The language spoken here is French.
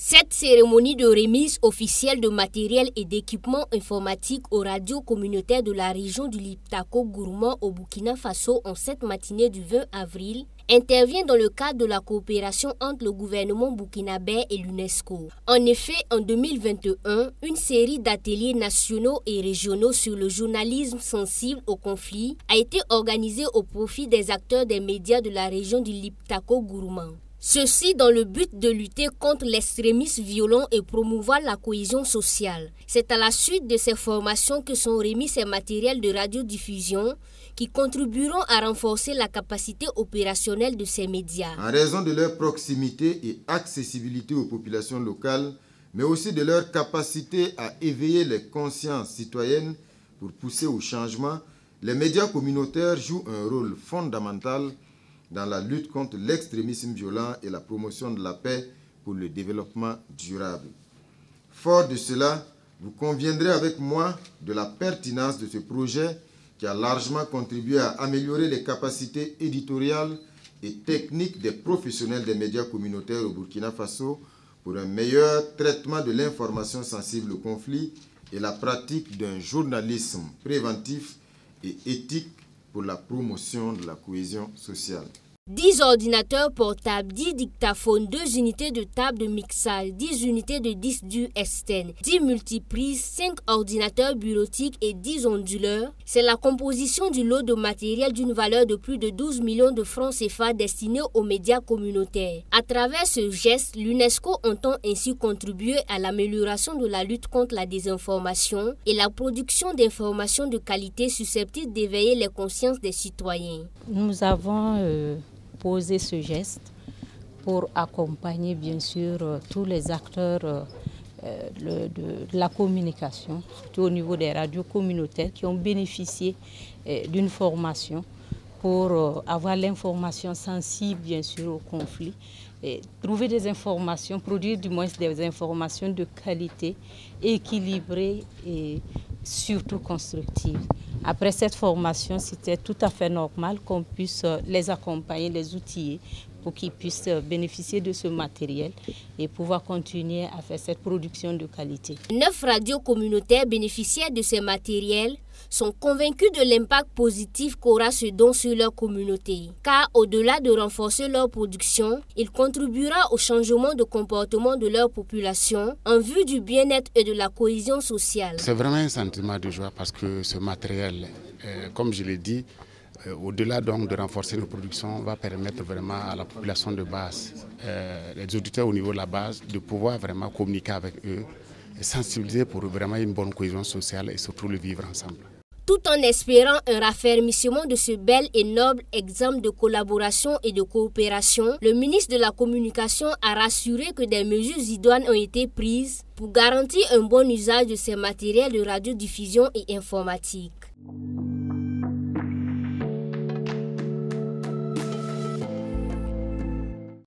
Cette cérémonie de remise officielle de matériel et d'équipements informatiques aux radios communautaires de la région du Liptako-Gourma au Burkina Faso en cette matinée du 20 avril intervient dans le cadre de la coopération entre le gouvernement burkinabé et l'UNESCO. En effet, en 2021, une série d'ateliers nationaux et régionaux sur le journalisme sensible au conflit a été organisée au profit des acteurs des médias de la région du Liptako-Gourma. Ceci dans le but de lutter contre l'extrémisme violent et promouvoir la cohésion sociale. C'est à la suite de ces formations que sont remis ces matériels de radiodiffusion qui contribueront à renforcer la capacité opérationnelle de ces médias. En raison de leur proximité et accessibilité aux populations locales, mais aussi de leur capacité à éveiller les consciences citoyennes pour pousser au changement, les médias communautaires jouent un rôle fondamental dans la lutte contre l'extrémisme violent et la promotion de la paix pour le développement durable. Fort de cela, vous conviendrez avec moi de la pertinence de ce projet qui a largement contribué à améliorer les capacités éditoriales et techniques des professionnels des médias communautaires au Burkina Faso pour un meilleur traitement de l'information sensible au conflit et la pratique d'un journalisme préventif et éthique pour la promotion de la cohésion sociale. 10 ordinateurs portables, 10 dictaphones, 2 unités de table de mixage, 10 unités de disques durs externes, 10 multiprises, 5 ordinateurs bureautiques et 10 onduleurs. C'est la composition du lot de matériel d'une valeur de plus de 12 millions de francs CFA destiné aux médias communautaires. À travers ce geste, l'UNESCO entend ainsi contribuer à l'amélioration de la lutte contre la désinformation et la production d'informations de qualité susceptibles d'éveiller les consciences des citoyens. Nous avons poser ce geste pour accompagner bien sûr tous les acteurs de la communication, surtout au niveau des radios communautaires qui ont bénéficié d'une formation pour avoir l'information sensible bien sûr au conflit, et trouver des informations, produire du moins des informations de qualité, équilibrées et surtout constructives. Après cette formation, c'était tout à fait normal qu'on puisse les accompagner, les outiller pour qu'ils puissent bénéficier de ce matériel et pouvoir continuer à faire cette production de qualité. 9 radios communautaires bénéficiaires de ces matériels sont convaincus de l'impact positif qu'aura ce don sur leur communauté. Car au-delà de renforcer leur production, il contribuera au changement de comportement de leur population en vue du bien-être et de la cohésion sociale. C'est vraiment un sentiment de joie parce que ce matériel, comme je l'ai dit, au-delà donc de renforcer nos productions, va permettre vraiment à la population de base, les auditeurs au niveau de la base, de pouvoir vraiment communiquer avec eux et sensibiliser pour vraiment une bonne cohésion sociale et surtout le vivre ensemble. Tout en espérant un raffermissement de ce bel et noble exemple de collaboration et de coopération, le ministre de la Communication a rassuré que des mesures idoines ont été prises pour garantir un bon usage de ces matériels de radiodiffusion et informatique.